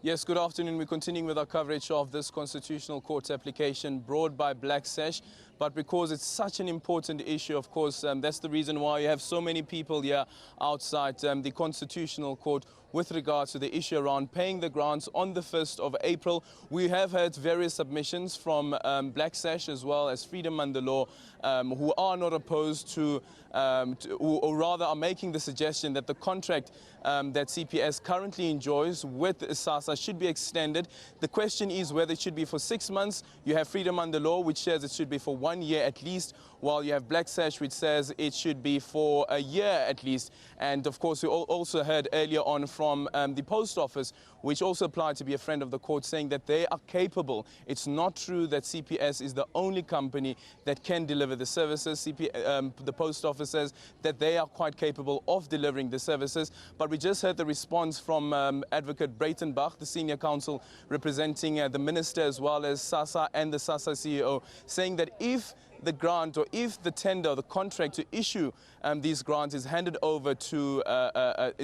Yes, good afternoon. We're continuing with our coverage of this Constitutional Court application brought by Black Sash. But because it's such an important issue, of course, that's the reason why you have so many people here outside the Constitutional Court with regards to the issue around paying the grants on the 1st of April. We have had various submissions from Black Sash as well as Freedom Under Law, who are not opposed to, or rather are making the suggestion that the contract that CPS currently enjoys with SASSA should be extended. The question is whether it should be for 6 months. You have Freedom Under Law, which says it should be for 1 year at least, while you have Black Sash, which says it should be for a year at least. And of course, we also heard earlier on from the post office, which also applied to be a friend of the court, saying that they are capable. It's not true that CPS is the only company that can deliver the services. The post office says that they are quite capable of delivering the services. But we just heard the response from Advocate Breitenbach, the senior counsel representing the minister as well as SASSA and the SASSA CEO, saying that if the grant or if the tender, the contract to issue these grants is handed over to the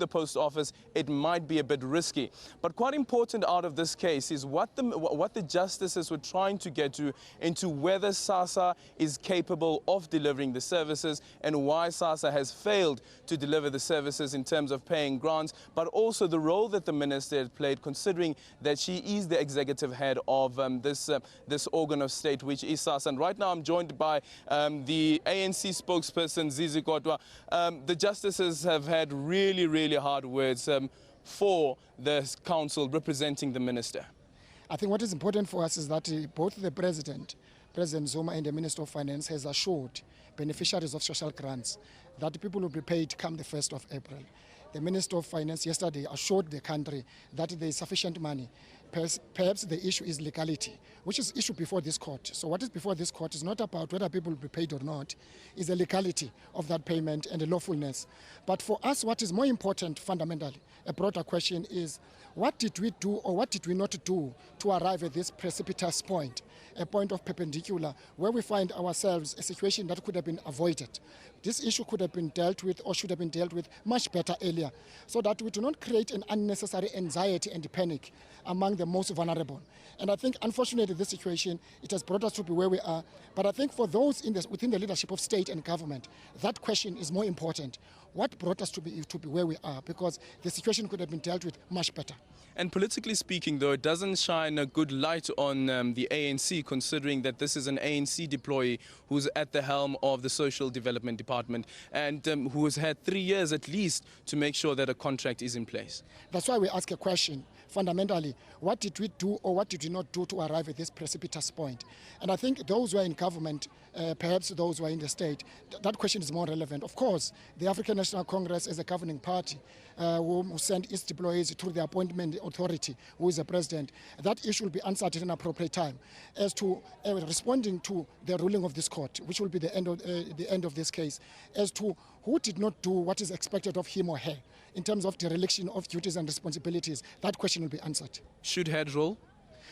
post office, it might be a bit risky. But quite important out of this case is what the justices were trying to get to into whether SASSA is capable of delivering the services and why SASSA has failed to deliver the services in terms of paying grants, but also the role that the minister had played, considering that she is the executive head of this organ of state, which is SASSA. And right now I'm joined by the ANC spokesperson, Zizi Kodwa. The justices have had really hard words for the council representing the minister. I think what is important for us is that both the President Zuma and the Minister of Finance has assured beneficiaries of social grants that people will be paid come the 1st of April. The Minister of Finance yesterday assured the country that there is sufficient money. Perhaps the issue is legality, which is issue before this court. So what is before this court is not about whether people will be paid or not, is the legality of that payment and the lawfulness. But for us, what is more important fundamentally, a broader question is, what did we do or what did we not do to arrive at this precipitous point, a point of perpendicular, where we find ourselves a situation that could have been avoided. This issue could have been dealt with or should have been dealt with much better earlier, so that we do not create an unnecessary anxiety and panic among the most vulnerable. And I think, unfortunately, this situation, it has brought us to be where we are. But I think for those within the leadership of state and government, that question is more important. What brought us to be where we are? Because the situation could have been dealt with much better. And politically speaking, though, it doesn't shine a good light on the ANC, considering that this is an ANC deployee who's at the helm of the Social Development Department and who has had 3 years at least to make sure that a contract is in place. That's why we ask a question. Fundamentally, what did we do or what did we not do to arrive at this precipitous point? And I think those who are in government, perhaps those who are in the state, that question is more relevant. Of course, the African National Congress as a governing party who send its deployees through the appointment authority, who is the president, that issue will be answered at an appropriate time. As to responding to the ruling of this court, which will be the end of this case, as to who did not do what is expected of him or her in terms of dereliction of duties and responsibilities, that question will be answered. Should head roll?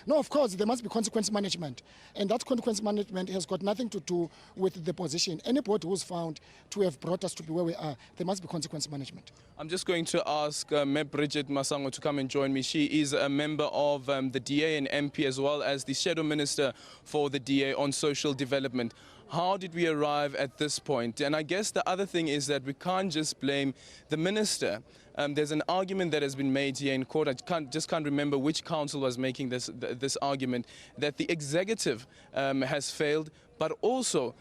No, of course, there must be consequence management. And that consequence management has got nothing to do with the position. Anybody who's found to have brought us to be where we are, there must be consequence management. I'm just going to ask Ms. Bridget Masango to come and join me. She is a member of the DA and MP, as well as the Shadow Minister for the DA on social development. How did we arrive at this point? And I guess the other thing is that we can't just blame the minister. There's an argument that has been made here in court. I just can't remember which council was making this argument, that the executive has failed, but also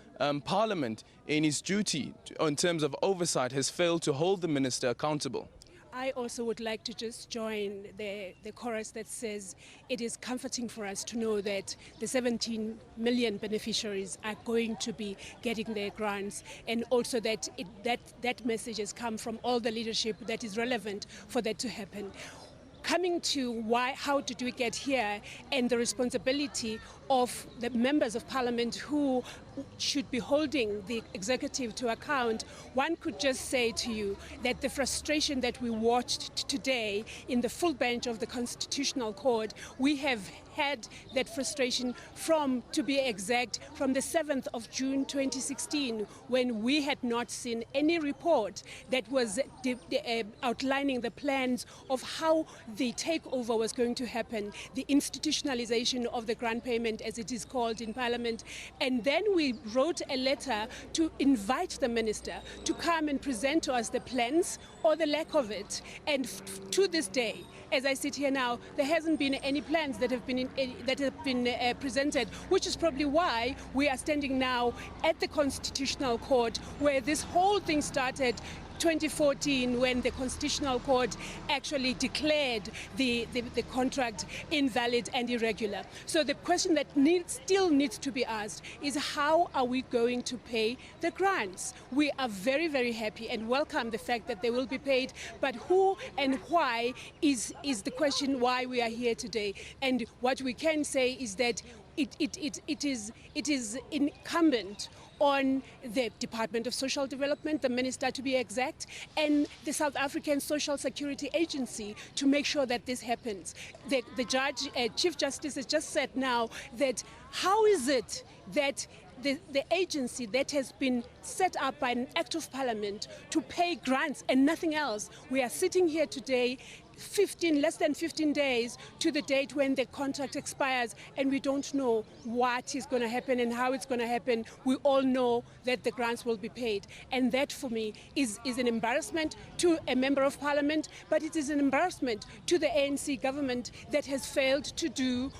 Parliament, in its duty in terms of oversight, has failed to hold the minister accountable. I also would like to just join the chorus that says it is comforting for us to know that the 17 million beneficiaries are going to be getting their grants, and also that that message has come from all the leadership that is relevant for that to happen. Coming to how did we get here, and the responsibility of the members of Parliament who should be holding the executive to account, one could just say to you that the frustration that we watched today in the full bench of the Constitutional Court, we have had that frustration from, to be exact, from the 7th of June 2016, when we had not seen any report that was outlining the plans of how the takeover was going to happen, the institutionalization of the grant payment, as it is called in Parliament. And then we wrote a letter to invite the minister to come and present to us the plans or the lack of it. And to this day, as I sit here now, there hasn't been any plans that have been presented, which is probably why we are standing now at the Constitutional Court, where this whole thing started 2014, when the Constitutional Court actually declared the contract invalid and irregular. So the question that still needs to be asked is, how are we going to pay the grants? We are very, very happy and welcome the fact that they will be paid, but who and why is the question why we are here today. And what we can say is that it is incumbent on the Department of Social Development, the Minister to be exact, and the South African Social Security Agency to make sure that this happens. The Chief Justice has just said now that how is it that the agency that has been set up by an act of Parliament to pay grants and nothing else, we are sitting here today less than 15 days to the date when the contract expires, and we don't know what is going to happen and how it's going to happen. We all know that the grants will be paid, and that for me is an embarrassment to a member of Parliament, but it is an embarrassment to the ANC government that has failed to do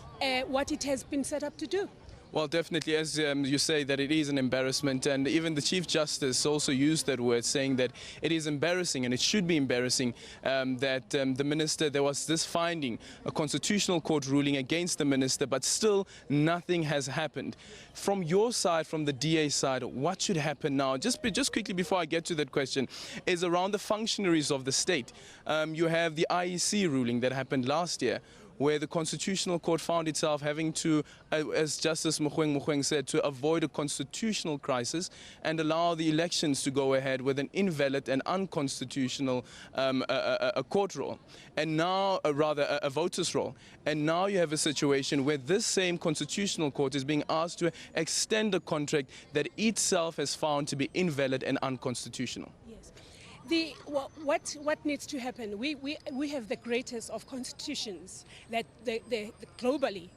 what it has been set up to do. Well, definitely, as you say, that it is an embarrassment, and even the Chief Justice also used that word, saying that it is embarrassing, and it should be embarrassing, that the minister, there was this finding, a Constitutional Court ruling against the minister, but still nothing has happened. From your side, from the DA side, what should happen now? Just quickly before I get to that question, is around the functionaries of the state. You have the IEC ruling that happened last year, where the Constitutional Court found itself having to, as Justice Mogoeng said, to avoid a constitutional crisis and allow the elections to go ahead with an invalid and unconstitutional a court roll, and now, rather, a voters roll. And now you have a situation where this same Constitutional Court is being asked to extend a contract that itself has found to be invalid and unconstitutional. What needs to happen? We have the greatest of constitutions that globally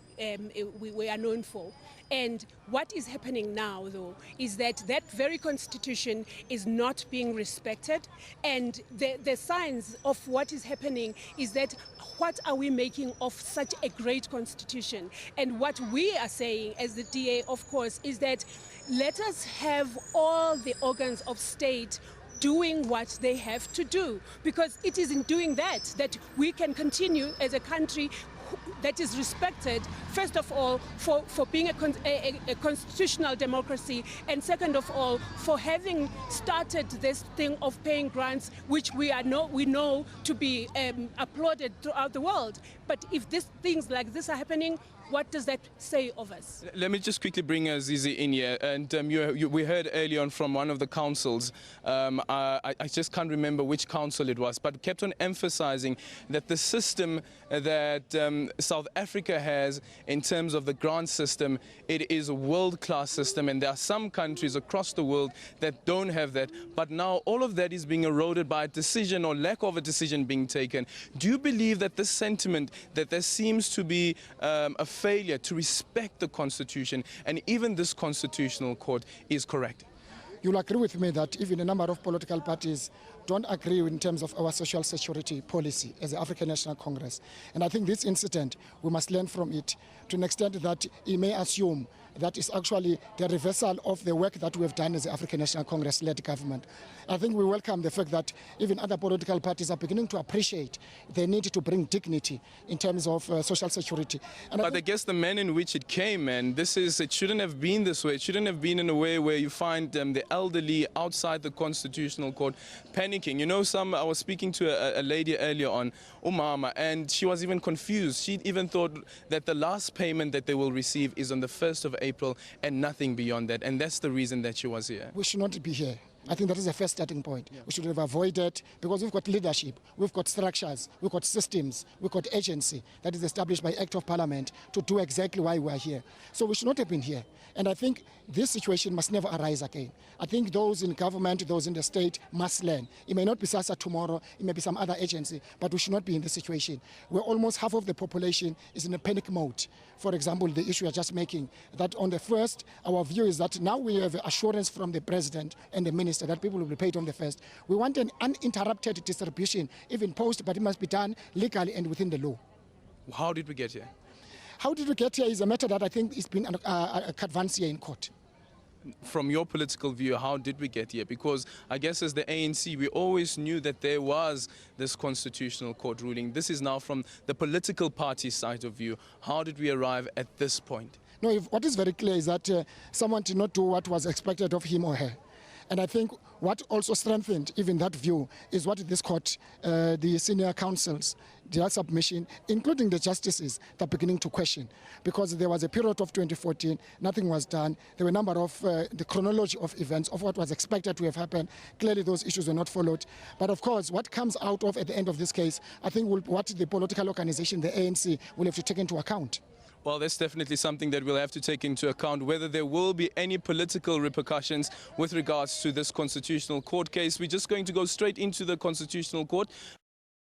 we are known for. And what is happening now, though, is that very constitution is not being respected. And the signs of what is happening is that what are we making of such a great constitution? And what we are saying as the DA, of course, is that let us have all the organs of state doing what they have to do, because it is in doing that we can continue as a country that is respected, first of all, for being a constitutional democracy, and second of all, for having started this thing of paying grants, which we know to be applauded throughout the world. But if things like this are happening, what does that say of us? Let me just quickly bring Zizi in here. And we heard earlier on from one of the councils, I just can't remember which council it was, but kept on emphasizing that the system that South Africa has in terms of the grant system, it is a world-class system, and there are some countries across the world that don't have that. But now all of that is being eroded by a decision or lack of a decision being taken. Do you believe that this sentiment, that there seems to be a failure to respect the Constitution and even this Constitutional Court is correct? You'll agree with me that even a number of political parties don't agree in terms of our social security policy as the African National Congress. And I think this incident, we must learn from it to an extent that it may assume that is actually the reversal of the work that we have done as the African National Congress-led government. I think we welcome the fact that even other political parties are beginning to appreciate the need to bring dignity in terms of social security. And but I guess the manner in which it came, and it shouldn't have been this way. It shouldn't have been in a way where you find the elderly outside the Constitutional Court panicking. You know, I was speaking to a lady earlier on, Umama, and she was even confused. She even thought that the last payment that they will receive is on the 1st of April. April and nothing beyond that. And that's the reason that she was here. We should not be here. I think that is the first starting point. We should have avoided, because we've got leadership, we've got structures, we've got systems, we've got agency that is established by Act of Parliament to do exactly why we are here. So we should not have been here. And I think this situation must never arise again. I think those in government, those in the state must learn. It may not be SASSA tomorrow, it may be some other agency, but we should not be in this situation where almost half of the population is in a panic mode. For example, the issue you're just making, that on the first, our view is that now we have assurance from the president and the minister that people will be paid on the first. We want an uninterrupted distribution, even post, but it must be done legally and within the law. How did we get here? How did we get here is a matter that I think has been advanced here in court. From your political view, how did we get here? Because I guess as the ANC, we always knew that there was this constitutional court ruling. This is now from the political party side of view. How did we arrive at this point? No, what is very clear is that someone did not do what was expected of him or her. And I think what also strengthened even that view is what this court, the senior counsels, their submission, including the justices, they're beginning to question. Because there was a period of 2014, nothing was done. There were a number of the chronology of events of what was expected to have happened. Clearly those issues were not followed. But of course, what comes out of at the end of this case, I think what the political organization, the ANC, will have to take into account. Well, that's definitely something that we'll have to take into account, whether there will be any political repercussions with regards to this constitutional court case. We're just going to go straight into the constitutional court.